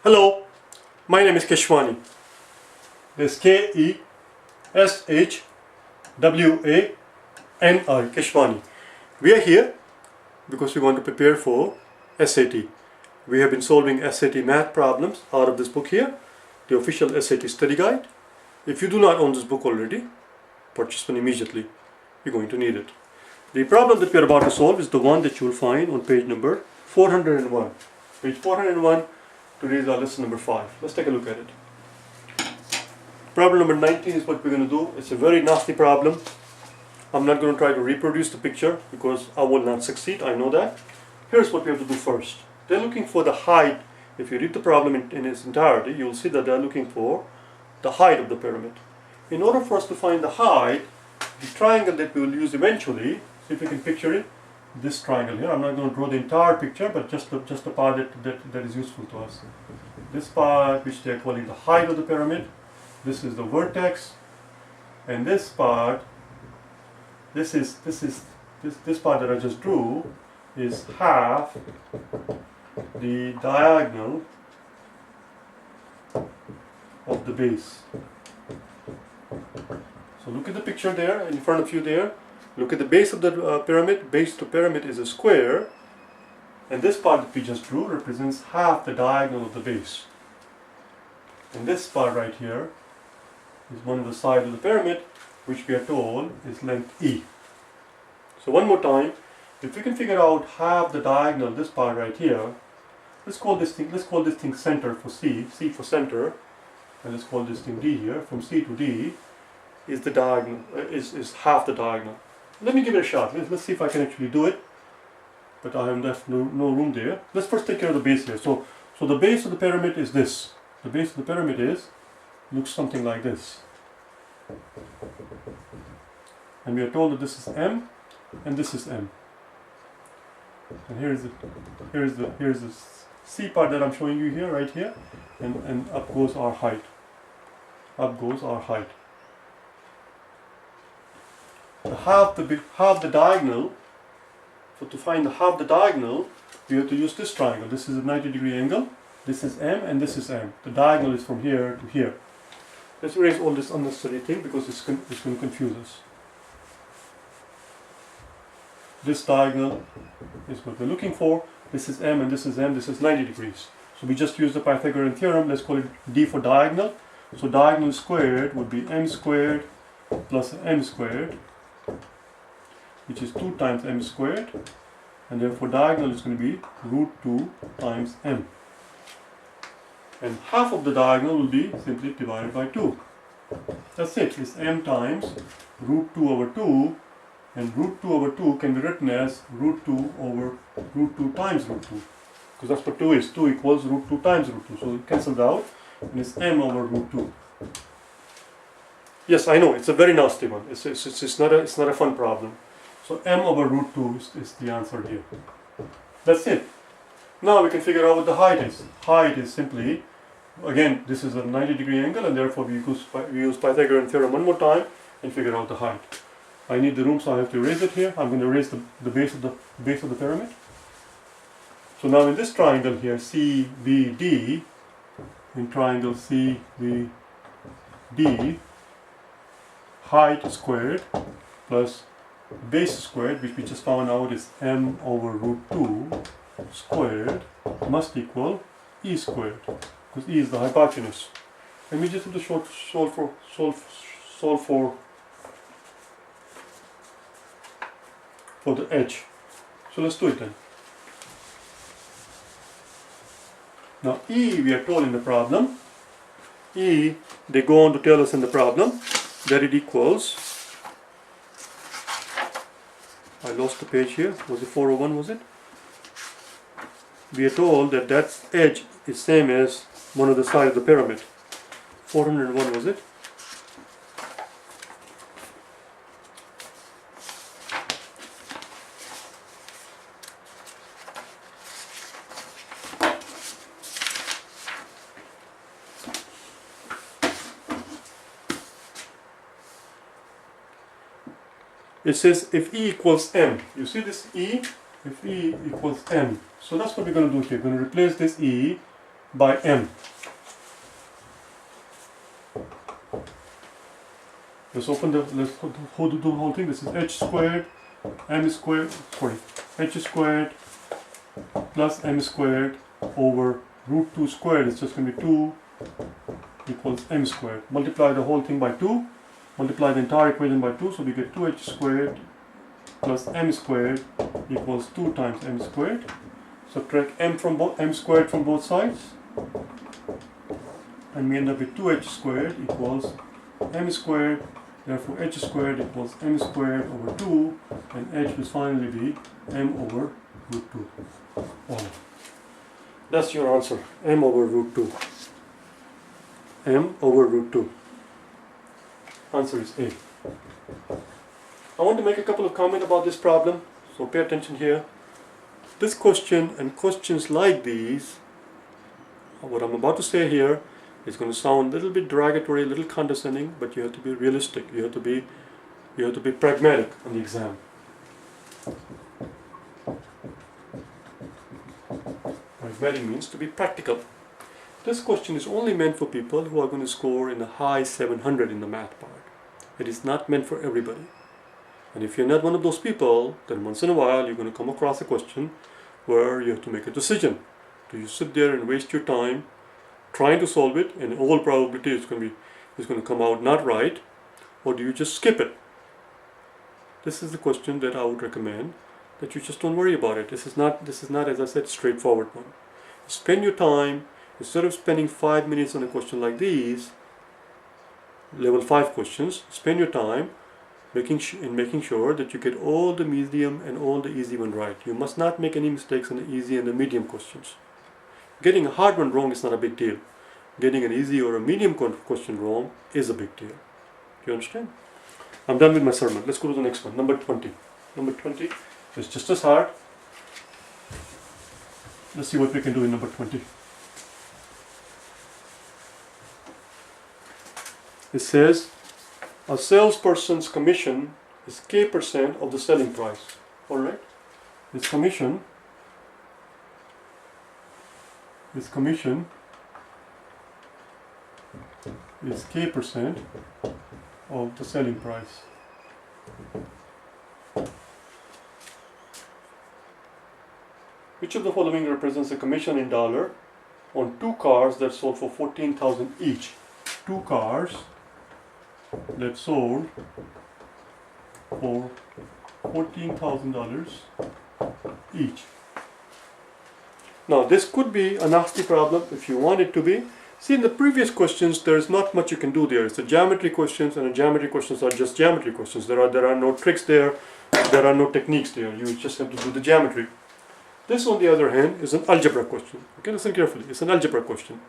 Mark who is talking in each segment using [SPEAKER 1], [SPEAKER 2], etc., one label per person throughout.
[SPEAKER 1] Hello, my name is Keshwani. There's Keshwani, Keshwani. We are here because we want to prepare for SAT. We have been solving SAT math problems out of this book here, the official SAT study guide. If you do not own this book already, purchase one immediately. You're going to need it. The problem that we are about to solve is the one that you will find on page number 401. Page 401. Today is our lesson number 5. Let's take a look at it. Problem number 19 is what we're going to do. It's a very nasty problem. I'm not going to try to reproduce the picture because I will not succeed. I know that. Here's what we have to do first. They're looking for the height. If you read the problem in its entirety, you'll see that they're looking for the height of the pyramid. In order for us to find the height, the triangle that we will use eventually, see if you can picture it, this triangle here. I'm not going to draw the entire picture, but just the part that is useful to us. This part, which they are calling the height of the pyramid, this is the vertex, and this part, this part that I just drew is half the diagonal of the base. So look at the picture there in front of you there. Look at the base of the pyramid. Base to pyramid is a square, and this part that we just drew represents half the diagonal of the base. And this part right here is one of the sides of the pyramid, which we are told is length E. So one more time, if we can figure out half the diagonal, this part right here, let's call this thing center for C for center, and let's call this thing D here. From C to D is the diagonal, is half the diagonal. Let me give it a shot. Let's see if I can actually do it. But I have left no room there. Let's first take care of the base here. So the base of the pyramid is this. The base of the pyramid looks something like this. And we are told that this is M and this is M. And here's the C part that I'm showing you here, right here. And up goes our height. Up goes our height. Half the diagonal. To find the half the diagonal, we have to use this triangle. This is a 90-degree angle. This is M and this is M. The diagonal is from here to here. Let's erase all this unnecessary thing because it's going to confuse us. This diagonal is what we're looking for. This is M and this is M. This is 90 degrees. So we just use the Pythagorean theorem. Let's call it D for diagonal. So diagonal squared would be M squared plus M squared, which is 2 times M squared, and therefore diagonal is going to be root 2 times M. And half of the diagonal will be simply divided by 2. That's it. It's M times root 2 over 2, and root 2 over 2 can be written as root 2 over root 2 times root 2, because that's what 2 is. 2 equals root 2 times root 2, so it cancels out, and it's M over root 2. Yes, I know, it's a very nasty one. It's not a fun problem. So M over root 2 is the answer here. That's it. Now we can figure out what the height is. Height is simply, again, this is a 90-degree angle, and therefore we use Pythagorean theorem one more time and figure out the height. I need the room, so I have to erase it here. I'm going to erase the base of the pyramid. So now in this triangle here, CBD, in triangle CBD, height squared plus base squared, which we just found out is M over root 2 squared, must equal E squared, because E is the hypotenuse. And we just have to solve for the edge. So let's do it then. Now E, we are told in the problem, E, they go on to tell us in the problem that it equals, I lost the page here, was it 401, was it? We are told that that edge is same as one of the sides of the pyramid. 401, was it? It says if E equals M. You see this E? If E equals M. So that's what we're going to do here. We're going to replace this E by m. Let's open the, let's do the whole thing. This is h squared, m squared, sorry, h squared plus m squared over root 2 squared. It's just going to be 2 equals m squared. Multiply the whole thing by 2. Multiply the entire equation by 2. So we get 2h squared plus m squared equals 2 times m squared. Subtract m squared from both sides. And we end up with 2h squared equals m squared. Therefore h squared equals m squared over 2. And h will finally be m over root 2. Oh. That's your answer. M over root 2. M over root 2. Answer is A. I want to make a couple of comments about this problem, so pay attention here. This question and questions like these, what I'm about to say here is going to sound a little bit derogatory, a little condescending, but you have to be realistic. You have to be pragmatic on the exam. Pragmatic means to be practical. This question is only meant for people who are going to score in the high 700 in the math part. It is not meant for everybody. And if you're not one of those people, then once in a while you're going to come across a question where you have to make a decision. Do you sit there and waste your time trying to solve it, and in all probability it's going to come out not right, or do you just skip it? This is the question that I would recommend that you just don't worry about it. This is not, as I said, straightforward one. Spend your time, instead of spending 5 minutes on a question like these, level 5 questions, spend your time making sure that you get all the medium and all the easy one right. You must not make any mistakes on the easy and the medium questions. Getting a hard one wrong is not a big deal. Getting an easy or a medium question wrong is a big deal. Do you understand? I'm done with my sermon. Let's go to the next one. Number 20. Number 20 is just as hard. Let's see what we can do in number 20. It says, a salesperson's commission is K% of the selling price. Alright? His commission is K% of the selling price. Which of the following represents a commission in dollar on 2 cars that sold for $14,000 each? 2 cars that sold for $14,000 each. Now this could be a nasty problem if you want it to be. See, in the previous questions there is not much you can do there. It's the geometry questions, and the geometry questions are just geometry questions. There are no tricks there, there are no techniques there. You just have to do the geometry. This, on the other hand, is an algebra question. Okay, listen carefully. It's an algebra question.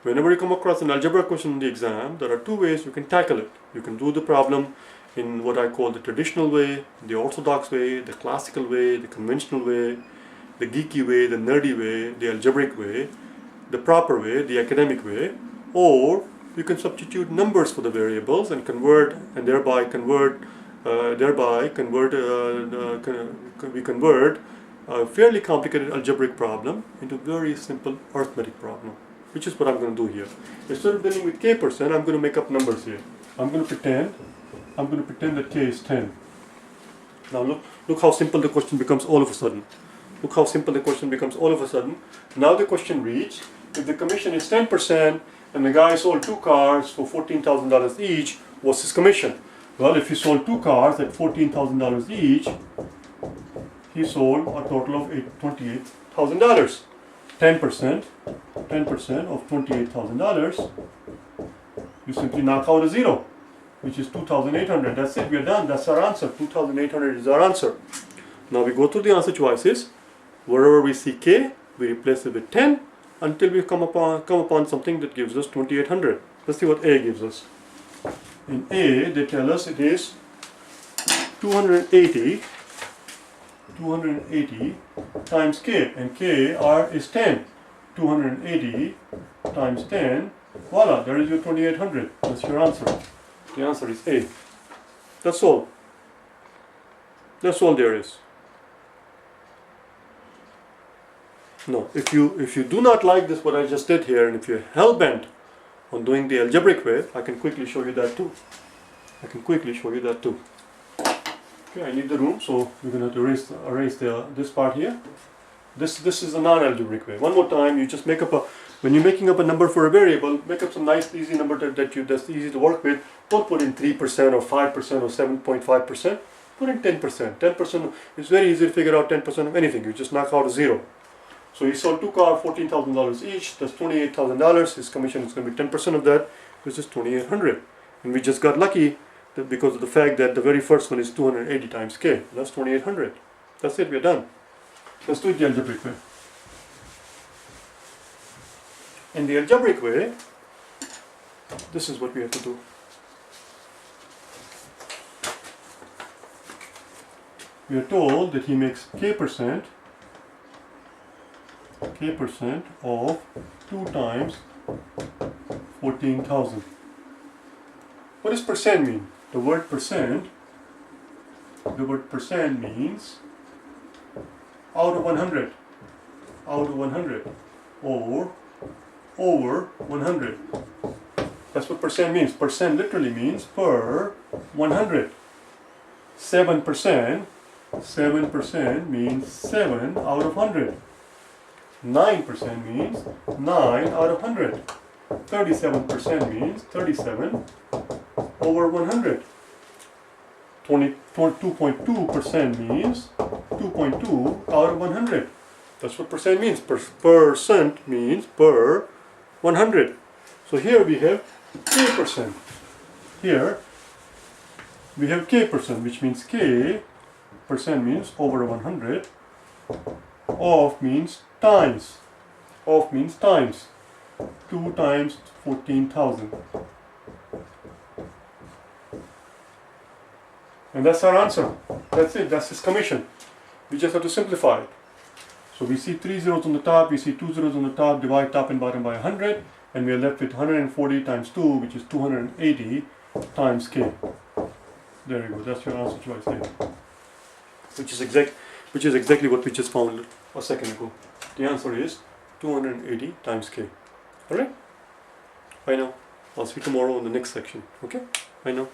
[SPEAKER 1] Whenever you come across an algebra question in the exam, there are 2 ways you can tackle it. You can do the problem in what I call the traditional way, the orthodox way, the classical way, the conventional way, the geeky way, the nerdy way, the algebraic way, the proper way, the academic way, or you can substitute numbers for the variables and convert, and thereby convert a fairly complicated algebraic problem into a very simple arithmetic problem, which is what I'm going to do here. Instead of dealing with K%, I'm going to make up numbers here. I'm going to pretend that K is 10. Now look how simple the question becomes all of a sudden. Look how simple the question becomes all of a sudden. Now the question reads, if the commission is 10% and the guy sold 2 cars for $14,000 each, what's his commission? Well, if he sold 2 cars at $14,000 each, he sold a total of $28,000. 10% of $28,000, you simply knock out a 0, which is 2,800. That's it, we are done. That's our answer. 2,800 is our answer. Now we go through the answer choices. Wherever we see K, we replace it with 10 until we come upon something that gives us 2,800. Let's see what A gives us. In A, they tell us it is 280 times K, and K is 10. 280 times 10, voila, there is your 2,800. That's your answer. The answer is A. That's all. That's all there is. No, if you do not like this what I just did here, and if you're hell-bent on doing the algebraic way, I can quickly show you that too. Okay, I need the room, so we're going to have to erase this part here. This is a non-algebraic way. One more time, you just make up when you're making up a number for a variable, make up some nice easy number that's easy to work with. Don't put in 3% or 5% or 7.5%. Put in 10%. 10% is very easy to figure out 10% of anything. You just knock out a zero. So he sold 2 cars, $14,000 each. That's $28,000. His commission is going to be 10% of that, which is $2,800. And we just got lucky that because of the fact that the very first one is 280 times K. That's 2,800. That's it. We're done. Let's do it the algebraic way. In the algebraic way, this is what we have to do. We are told that he makes K% of 2 times 14,000. What does percent mean? The word percent means out of 100, or over 100. That's what percent means. Percent literally means per 100. 7% means 7 out of 100. 9% means 9 out of 100. 37% means 37 over 100. 2.2% means 2.2 out of 100. That's what percent means. Percent means per 100. So here we have K%. Here we have K%, which means K percent means over 100. Of means times. 2 times 14,000. And that's our answer. That's it. That's his commission. We just have to simplify it. So we see 3 zeros on the top, we see 2 zeros on the top, divide top and bottom by 100, and we are left with 140 times 2, which is 280 times K. There you go. That's your answer choice there. Which is exactly what we just found a second ago. The answer is 280 times K. Alright? Bye now. I'll see you tomorrow in the next section. Okay? Bye now.